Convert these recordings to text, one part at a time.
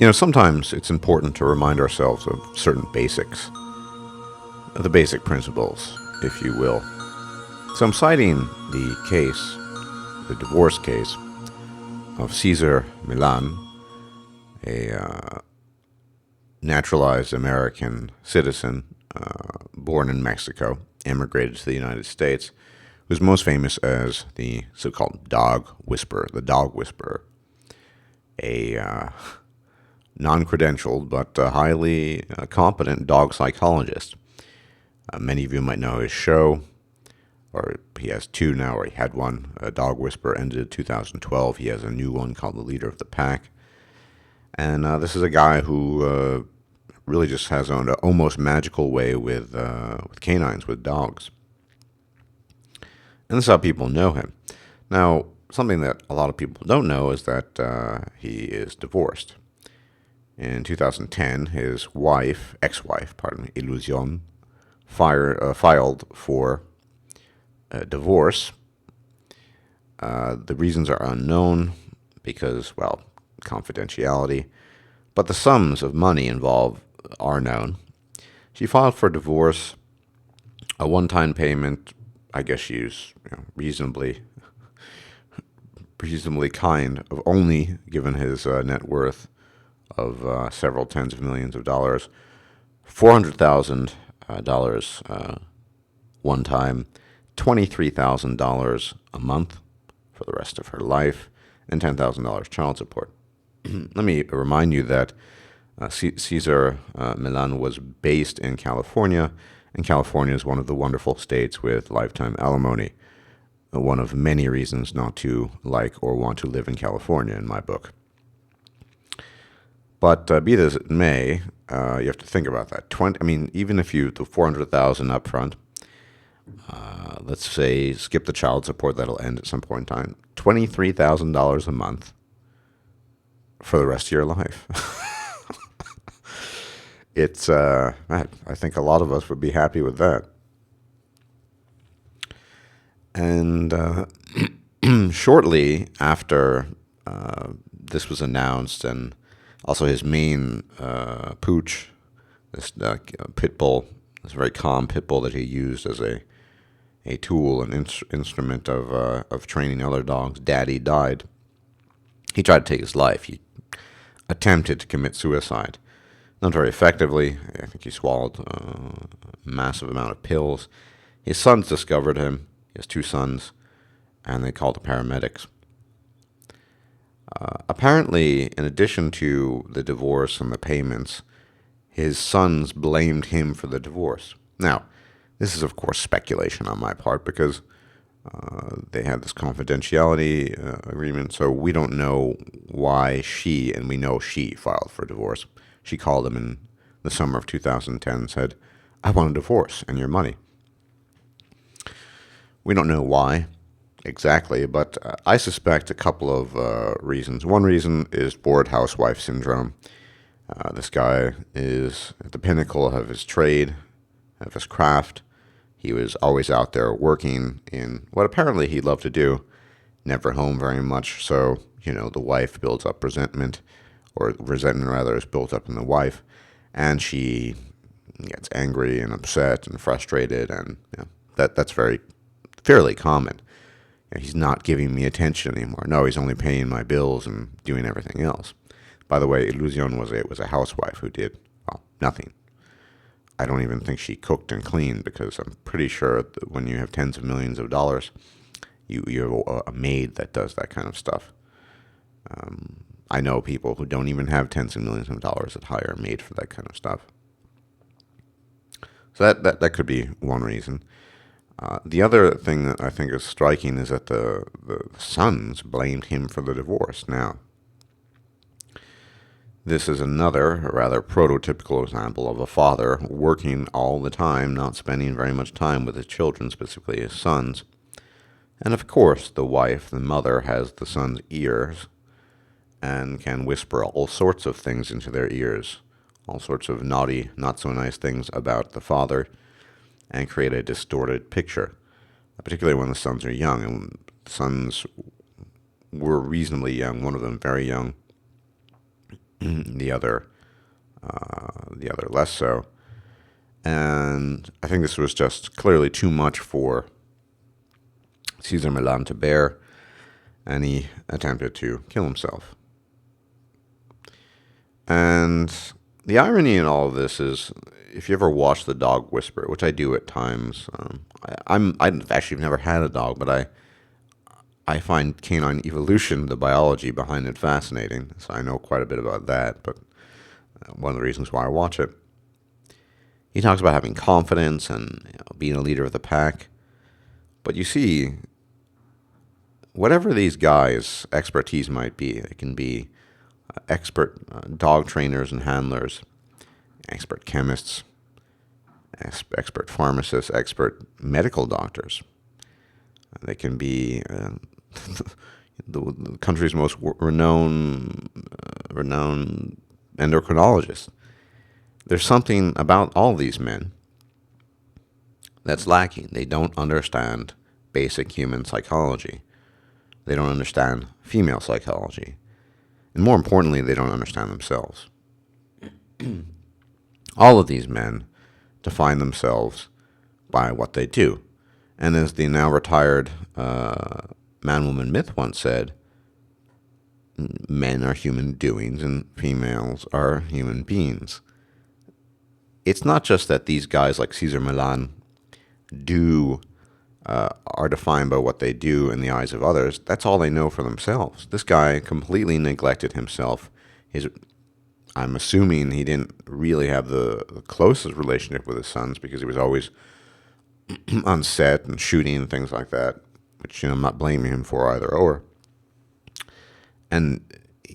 Sometimes it's important to remind ourselves of certain basics, the basic principles, if you will. So I'm citing the divorce case of Cesar Millan, a naturalized American citizen born in Mexico, immigrated to the United States, who's most famous as the so-called dog whisperer, the dog whisperer, a non-credentialed but highly competent dog psychologist. Many of you might know his show, or he has two now, or he had one. Dog Whisperer ended in 2012. He has a new one called The Leader of the Pack. And this is a guy who really just has an almost magical way with canines, with dogs. And this is how people know him. Now, something that a lot of people don't know is that he is divorced. In 2010, his wife, ex-wife, Illusion, filed for divorce. The reasons are unknown because, well, confidentiality, but the sums of money involved are known. She filed for divorce, a one-time payment. I guess she's reasonably kind of only given his net worth of several tens of millions of dollars, $400,000 one time, $23,000 a month for the rest of her life, and $10,000 child support. Let me remind you that Cesar Millan was based in California, and California is one of the wonderful states with lifetime alimony. One of many reasons not to like or want to live in California, in my book. But be this as it may, you have to think about that. Even if the $400,000 up front, let's say skip the child support, that'll end at some point in time. $23,000 a month for the rest of your life. I think a lot of us would be happy with that. And shortly after this was announced, and also his main pooch, this pit bull, this very calm pit bull that he used as a tool, an instrument of training other dogs, Daddy, died. He tried to take his life. He attempted to commit suicide. Not very effectively. I think he swallowed a massive amount of pills. His sons discovered him. He has two sons, and they called the paramedics. Apparently, in addition to the divorce and the payments, his sons blamed him for the divorce. Now, this is, of course, speculation on my part because they had this confidentiality agreement, so we don't know why and we know she filed for divorce. She called him in the summer of 2010 and said, "I want a divorce and your money." We don't know why exactly, but I suspect a couple of reasons. One reason is bored housewife syndrome. This guy is at the pinnacle of his trade, of his craft. He was always out there working in what apparently he loved to do, never home very much. So, the wife builds up resentment, or resentment rather is built up in the wife, and she gets angry and upset and frustrated, and that's fairly common. He's not giving me attention anymore. No, he's only paying my bills and doing everything else. By the way, Illusion was a housewife who did, well, nothing. I don't even think she cooked and cleaned because I'm pretty sure that when you have tens of millions of dollars, you have a maid that does that kind of stuff. I know people who don't even have tens of millions of dollars that hire a maid for that kind of stuff. So that could be one reason. The other thing that I think is striking is that the sons blamed him for the divorce. Now, this is another rather prototypical example of a father working all the time, not spending very much time with his children, specifically his sons. And of course, the wife, the mother, has the sons' ears and can whisper all sorts of things into their ears, all sorts of naughty, not so nice things about the father, and create a distorted picture, particularly when the sons are young. And the sons were reasonably young, one of them very young. the other less so. And I think this was just clearly too much for Cesar Millan to bear, and he attempted to kill himself. And the irony in all of this is, if you ever watch The Dog Whisperer, which I do at times, I've actually never had a dog, but I find canine evolution, the biology behind it, fascinating. So I know quite a bit about that, but one of the reasons why I watch it. He talks about having confidence and being a leader of the pack. But you see, whatever these guys' expertise might be, it can be expert dog trainers and handlers, expert chemists, expert pharmacists, expert medical doctors. They can be the country's most renowned endocrinologists. There's something about all these men that's lacking. They don't understand basic human psychology. They don't understand female psychology. And more importantly, they don't understand themselves. All of these men define themselves by what they do. And as the now retired man-woman myth once said, men are human doings and females are human beings. It's not just that these guys like Cesar Millan are defined by what they do in the eyes of others. That's all they know for themselves. This guy completely neglected himself. I'm assuming he didn't really have the closest relationship with his sons because he was always on set and shooting and things like that, which I'm not blaming him for either or. And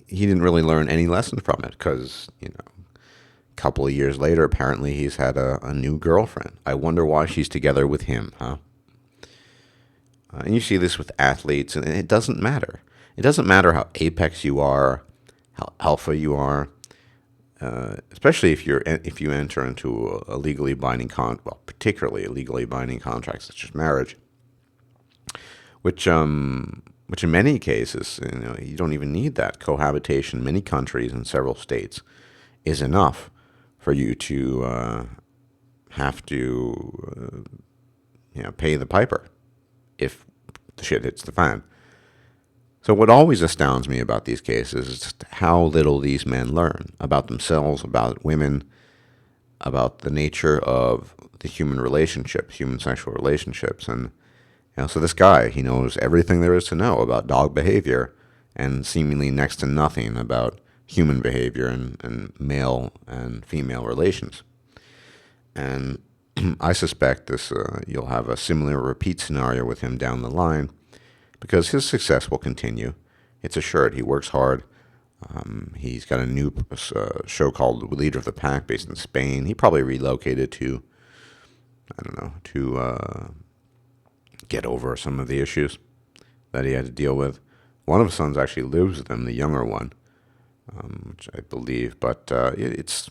he didn't really learn any lessons from it because, a couple of years later, apparently he's had a new girlfriend. I wonder why she's together with him, huh? And you see this with athletes, and it doesn't matter. It doesn't matter how apex you are, how alpha you are, especially if you enter into a legally binding particularly a legally binding contract such as marriage, which in many cases, you don't even need that. Cohabitation in many countries and several states is enough for you to have to pay the piper if the shit hits the fan. So what always astounds me about these cases is just how little these men learn about themselves, about women, about the nature of the human relationships, human sexual relationships. And so this guy, he knows everything there is to know about dog behavior and seemingly next to nothing about human behavior and male and female relations. And I suspect you'll have a similar repeat scenario with him down the line because his success will continue. It's assured. He works hard. He's got a new show called Leader of the Pack based in Spain. He probably relocated to get over some of the issues that he had to deal with. One of his sons actually lives with him, the younger one, which I believe. But it's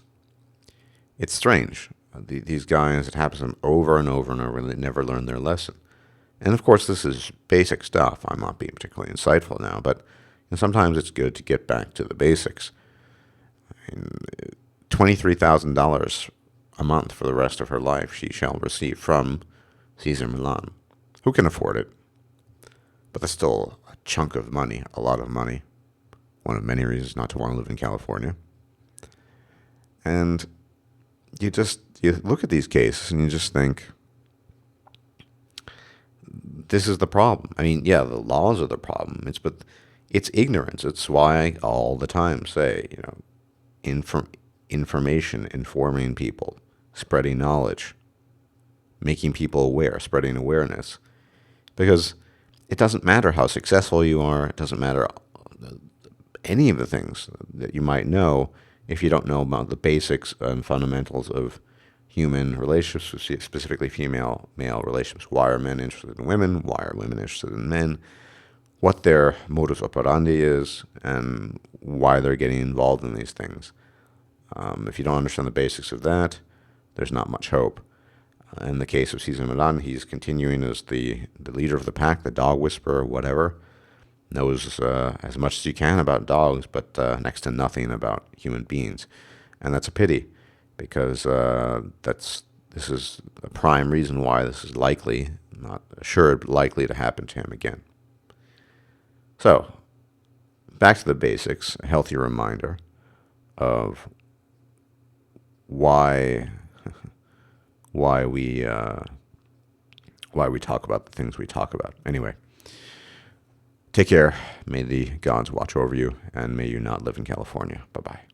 strange. These guys, it happens to them over and over and over, and they never learn their lesson. And of course, this is basic stuff. I'm not being particularly insightful now, but sometimes it's good to get back to the basics. $23,000 a month for the rest of her life she shall receive from Cesar Millan. Who can afford it? But that's still a chunk of money, a lot of money. One of many reasons not to want to live in California. And you look at these cases and you just think, this is the problem. I mean, yeah, the laws are the problem. It's ignorance. It's why I all the time say, information, informing people, spreading knowledge, making people aware, spreading awareness. Because it doesn't matter how successful you are. It doesn't matter any of the things that you might know if you don't know about the basics and fundamentals of human relationships, specifically female-male relationships. Why are men interested in women? Why are women interested in men? What their modus operandi is, and why they're getting involved in these things. If you don't understand the basics of that, there's not much hope. In the case of Cesar Millan, he's continuing as the leader of the pack, the dog whisperer, whatever. knows as much as you can about dogs, but next to nothing about human beings, and that's a pity, because this is a prime reason why this is likely, not assured, but likely to happen to him again. So, back to the basics, a healthy reminder of why why we talk about the things we talk about. Anyway, take care. May the gods watch over you, and may you not live in California. Bye-bye.